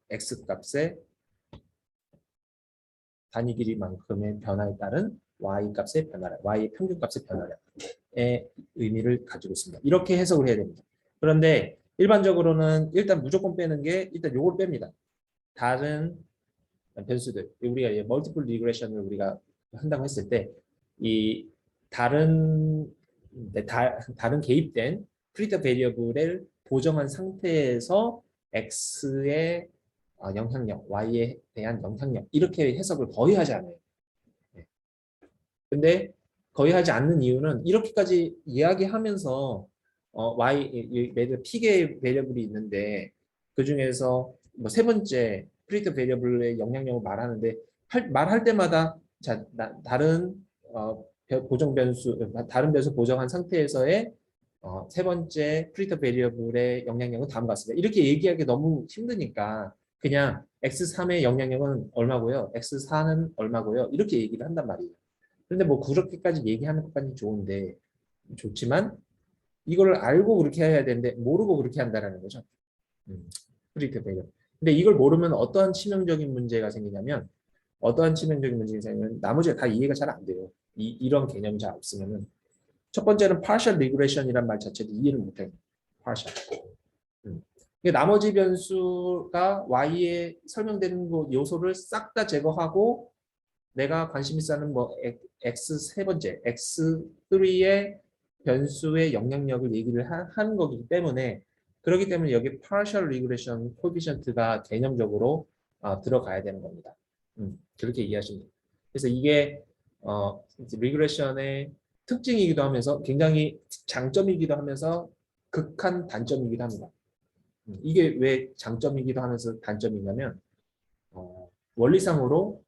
x 값의 단위 길이만큼의 변화에 따른 y 값의 변화량, y의 평균 값의 변화량의 의미를 가지고 있습니다. 이렇게 해석을 해야 됩니다. 그런데 일반적으로는 일단 무조건 빼는 게 일단 요걸 뺍니다. 다른 변수들 우리가 멀티플 리그레션을 우리가 한다고 했을 때 이 다른 다른 개입된 프리터 베리어블을 보정한 상태에서 x의 영향력, y에 대한 영향력 이렇게 해석을 거의 하지 않아요. 근데 거의 하지 않는 이유는 이렇게까지 이야기하면서 매일 P개의 베리어블이 있는데 그 중에서 뭐 세 번째 프리터 베리어블의 영향력을 말하는데 말할 때마다 다른 보정 변수 다른 변수 보정한 상태에서의 세 번째 프리터 베리어블의 영향력은 다음과 같습니다. 이렇게 얘기하기 너무 힘드니까 그냥 x3의 영향력은 얼마고요, x4는 얼마고요 이렇게 얘기를 한단 말이에요. 그런데 뭐 그렇게까지 얘기하는 것까지 좋은데 좋지만 이걸 알고 그렇게 해야 되는데 모르고 그렇게 한다는 거죠. 프리터 베리어블. 근데 이걸 모르면 어떠한 치명적인 문제가 생기냐면 나머지가 다 이해가 잘 안 돼요. 이런 개념이 잘 없으면은 첫 번째는 partial regression이란 말 자체도 이해를 못해요. partial. 나머지 변수가 y에 설명되는 요소를 싹 다 제거하고 내가 관심 있어 하는 뭐 x 세 번째 x3의 변수의 영향력을 얘기를 하는 거기 때문에 그렇기 때문에 여기 partial regression coefficient가 개념적으로 들어가야 되는 겁니다. 그렇게 이해하시면 돼요. 그래서 이게 리그레션의 특징이기도 하면서 굉장히 장점이기도 하면서 극한 단점이기도 합니다. 이게 왜 장점이기도 하면서 단점이냐면 원리상으로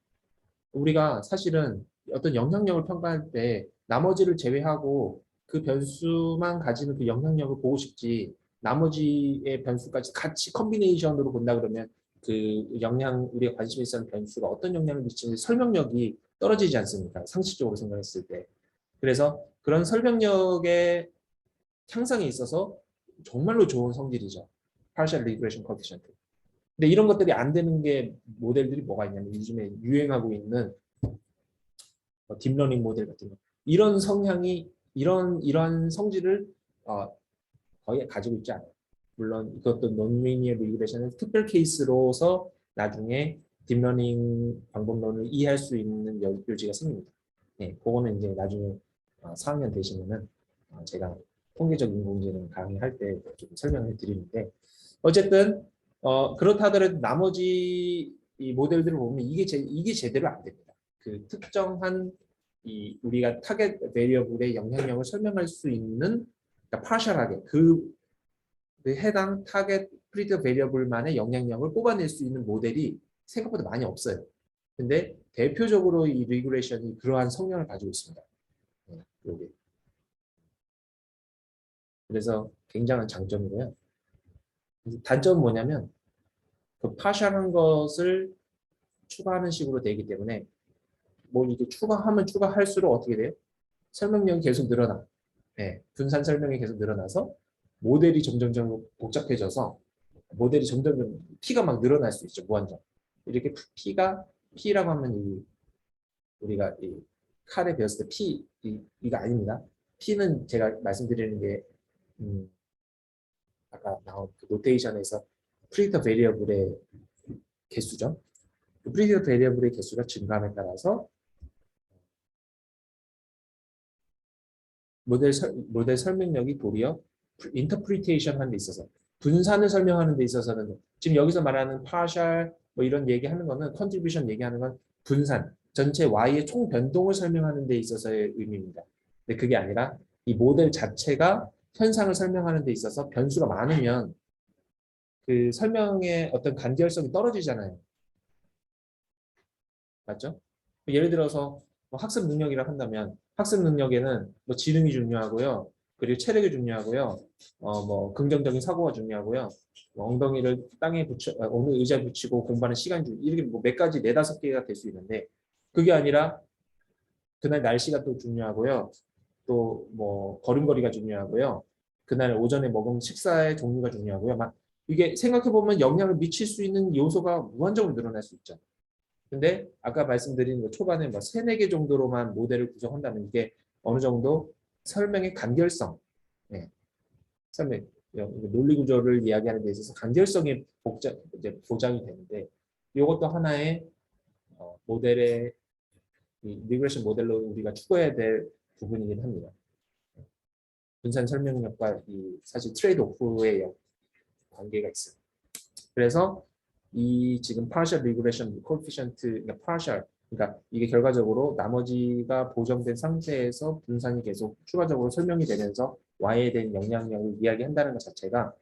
우리가 사실은 어떤 영향력을 평가할 때 나머지를 제외하고 그 변수만 가지는 그 영향력을 보고 싶지 나머지의 변수까지 같이 컨비네이션으로 본다 그러면 그 우리가 관심 있는 변수가 어떤 영향을 미치는지 설명력이 떨어지지 않습니까? 상식적으로 생각했을 때. 그래서 그런 설명력의 향상에 있어서 정말로 좋은 성질이죠. Partial Regression Coefficient. 근데 이런 것들이 안 되는 게 모델들이 뭐가 있냐면 요즘에 유행하고 있는 딥러닝 모델 같은 거 이런 성향이 이런 성질을 거의 가지고 있지 않아요. 물론 이것도 논리니어 리그레션은 특별 케이스로서 나중에 딥러닝 방법론을 이해할 수 있는 요지가 생깁니다. 네, 그거는 이제 나중에 4학년 되시면은 제가 통계적 인공지능 강의할 때 좀 설명을 드리는데 어쨌든 그렇다 하더라도 나머지 이 모델들을 보면 이게 제대로 안 됩니다. 그 특정한 우리가 타겟 베리어블의 영향력을 설명할 수 있는 그러니까 파셜하게 그 해당 타겟 프리디터 베리어블만의 영향력을 뽑아낼 수 있는 모델이 생각보다 많이 없어요. 근데 대표적으로 이 리그레이션이 그러한 성향을 가지고 있습니다. 요게. 그래서 굉장한 장점이고요. 단점은 뭐냐면 그 partial한 것을 추가하는 식으로 되기 때문에 뭐 이렇게 추가하면 추가할수록 어떻게 돼요? 설명력이 계속 늘어나. 네, 분산 설명이 계속 늘어나서 모델이 점점점 복잡해져서 모델이 점점 P가 막 늘어날 수 있죠. 무한정. 이렇게 P라고 하면 우리가 이 칼에 배웠을 때 이거 아닙니다. P는 제가 말씀드리는 게 아까 나온 그 노테이션에서 프리디터 베리어블의 개수죠. 그 프리디터 베리어블의 개수가 증가함에 따라서 모델 설명력이 도리어 인터프리테이션 하는 데 있어서 분산을 설명하는 데 있어서는 지금 여기서 말하는 partial 뭐 이런 얘기하는 거는 contribution 얘기하는 건 분산 전체 Y의 총 변동을 설명하는 데 있어서의 의미입니다. 근데 그게 아니라 이 모델 자체가 현상을 설명하는 데 있어서 변수가 많으면 그 설명의 어떤 간결성이 떨어지잖아요. 맞죠? 예를 들어서 뭐 학습 능력이라 한다면 학습 능력에는 뭐 지능이 중요하고요. 그리고 체력이 중요하고요. 뭐 긍정적인 사고가 중요하고요. 뭐 엉덩이를 땅에 어느 의자에 붙이고 공부하는 시간이 이렇게 뭐 몇 가지 네다섯 개가 될 수 있는데 그게 아니라 그날 날씨가 또 중요하고요. 또 뭐 걸음걸이가 중요하고요. 그날 오전에 먹은 식사의 종류가 중요하고요. 막 이게 생각해 보면 영향을 미칠 수 있는 요소가 무한정으로 늘어날 수 있죠. 근데 아까 말씀드린 뭐 초반에 뭐 3, 4개 정도로만 모델을 구성한다면 이게 어느 정도 설명의 간결성, 네. 설명, 논리 구조를 이야기하는 데 있어서 간결성이 이제 보장이 되는데 이것도 하나의 모델의 리그레션 모델로 우리가 추구해야 될 부분이긴 합니다. 분산 설명력과 사실 트레이드 오프의 관계가 있어요. 그래서 이 지금 partial regression coefficient, 그러니까 partial, 그러니까 이게 결과적으로 나머지가 보정된 상태에서 분산이 계속 추가적으로 설명이 되면서 Y에 대한 영향력을 이야기한다는 것 자체가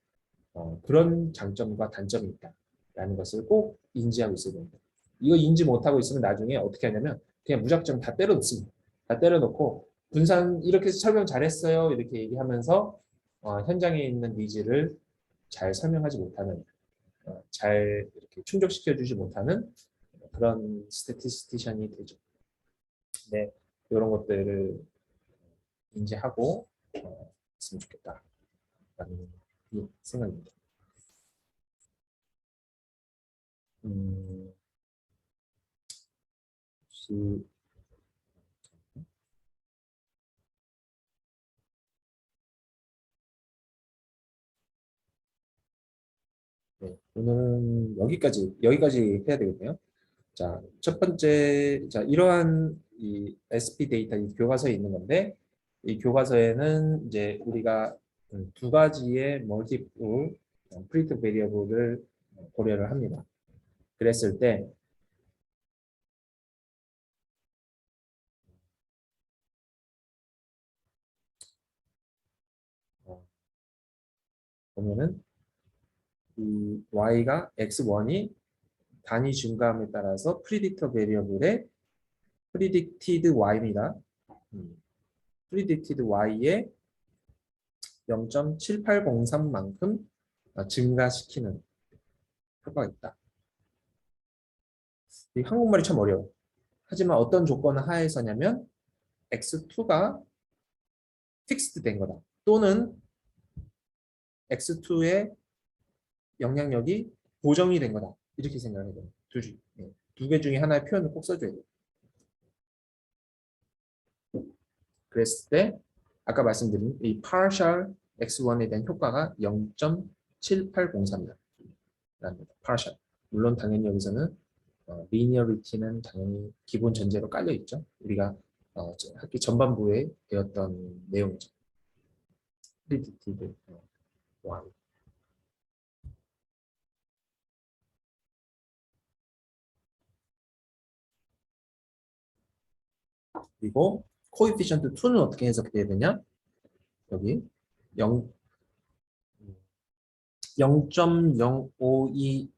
그런 장점과 단점이 있다라는 것을 꼭 인지하고 있어야 됩니다. 이거 인지 못하고 있으면 나중에 어떻게 하냐면 그냥 무작정 다 때려 넣습니다. 다 때려 넣고 분산 이렇게 설명 잘했어요 이렇게 얘기하면서 현장에 있는 니즈를 잘 설명하지 못하는 잘 이렇게 충족시켜주지 못하는 그런 스태티스티션이 되죠. 네, 이런 것들을 인지하고 했으면 좋겠다라는 생각입니다. 혹시 네, 오늘은 여기까지 해야 되겠네요. 자, 첫 번째, 자, 이러한 이 SP 데이터 이 교과서에 있는 건데, 이 교과서에는 이제 우리가 두 가지의 멀티플 프리디터 베리어블을 고려를 합니다. 그랬을 때, 보면은 이 y가 x1이 단위 증가함에 따라서 프리디터 베리어블의 predicted y입니다. predicted y의 0.7803만큼 증가시키는 효과가 있다. 이 한국말이 참 어려워. 하지만 어떤 조건 하에서냐면 x2가 픽스드 된 거다. 또는 x2의 영향력이 보정이 된 거다. 이렇게 생각해야 돼요. 두 개 중에 하나의 표현을 꼭 써줘야 돼요. 그랬을 때 아까 말씀드린 이 partial x1에 대한 효과가 0.7803이다. partial. 물론 당연히 여기서는 리니어리티는 당연히 기본 전제로 깔려 있죠. 우리가 학기 전반부에 배웠던 내용이죠. predicted y. 그리고 coefficient 2는 어떻게 해석돼야 되냐? 여기 0, 0.052,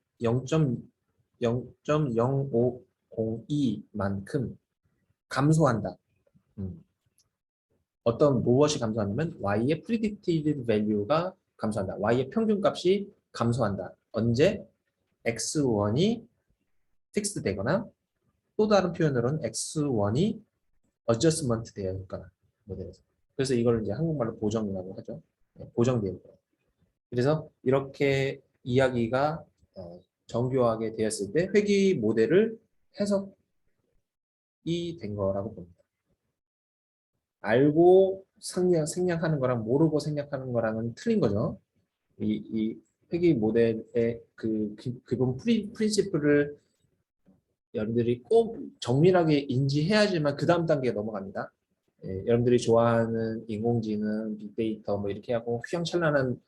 0.0502만큼 감소한다. 어떤 무엇이 감소하냐면 y의 predicted value가 감소한다. y의 평균값이 감소한다. 언제? x1이 픽스드 되거나 또 다른 표현으로는 x1이 adjustment 되어 있거나 모델에서. 그래서 이걸 이제 한국말로 보정이라고 하죠. 보정되어 있고. 그래서 이렇게 이야기가 정교하게 되었을 때 회귀 모델을 해석이 된 거라고 봅니다. 알고 생략하는 거랑 모르고 생략하는 거랑은 틀린 거죠. 이 회귀 모델의 그 기본 프린시플을 여러분들이 꼭 정밀하게 인지해야지만 그 다음 단계에 넘어갑니다. 여러분들이 좋아하는 인공지능, 빅데이터 뭐 이렇게 하고 휘황찬란한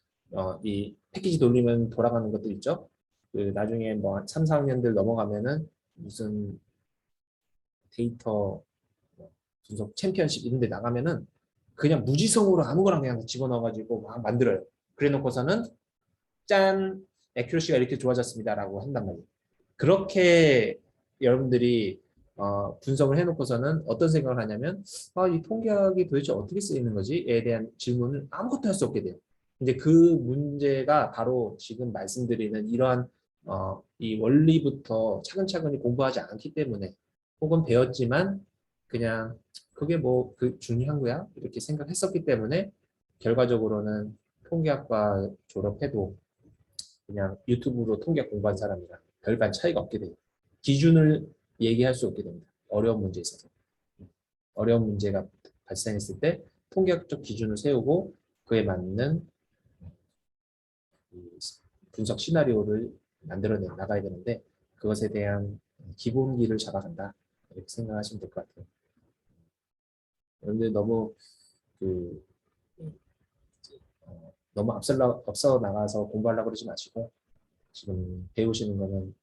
이 패키지 돌리면 돌아가는 것들 있죠. 그 나중에 뭐 3, 4학년들 넘어가면은 무슨 데이터 분석 챔피언십 이런 데 나가면은 그냥 무지성으로 아무거나 그냥 집어넣어가지고 막 만들어요. 그래 놓고서는 짠! 애큐러시가 이렇게 좋아졌습니다라고 한단 말이에요. 그렇게 여러분들이 분석을 해놓고서는 어떤 생각을 하냐면 이 통계학이 도대체 어떻게 쓰이는 거지?에 대한 질문을 아무것도 할 수 없게 돼요. 근데 그 문제가 바로 지금 말씀드리는 이러한 이 원리부터 차근차근히 공부하지 않기 때문에 혹은 배웠지만 그냥 그게 뭐 그 중요한 거야 이렇게 생각했었기 때문에 결과적으로는 통계학과 졸업해도 그냥 유튜브로 통계 공부한 사람이랑 별반 차이가 없게 돼요. 기준을 얘기할 수 없게 됩니다. 어려운 문제에 있어서. 어려운 문제가 발생했을 때 통계학적 기준을 세우고 그에 맞는 분석 시나리오를 만들어 나가야 되는데 그것에 대한 기본기를 잡아간다. 이렇게 생각하시면 될 것 같아요. 여러분들 너무 그 너무 앞서 나가서 공부하려고 그러지 마시고 지금 배우시는 거는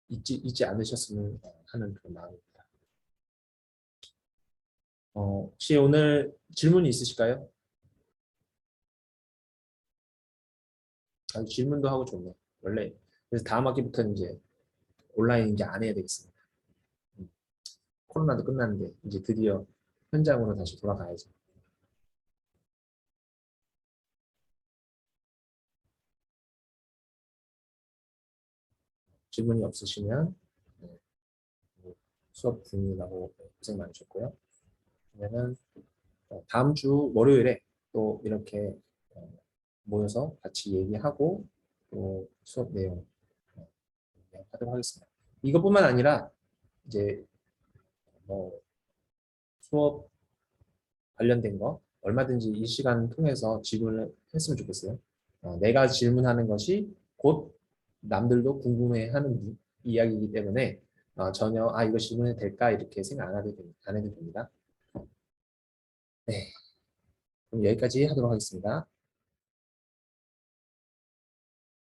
잊지 않으셨으면 하는 그런 마음입니다. 혹시 오늘 질문이 있으실까요? 질문도 하고 좋네. 원래 그래서 다음 학기부터는 이제 온라인 이제 안 해야 되겠습니다. 코로나도 끝났는데 이제 드디어 현장으로 다시 돌아가야죠. 질문이 없으시면 네, 수업 중이라고 고생 많으셨고요. 그러면은 다음 주 월요일에 또 이렇게 모여서 같이 얘기하고 또 수업 내용 하도록 하겠습니다. 이것뿐만 아니라 이제 뭐 수업 관련된 거 얼마든지 이 시간 통해서 질문을 했으면 좋겠어요. 내가 질문하는 것이 곧 남들도 궁금해하는 이야기이기 때문에 전혀 이거 질문해도 될까 이렇게 생각 안 해도 됩니다. 네, 그럼 여기까지 하도록 하겠습니다.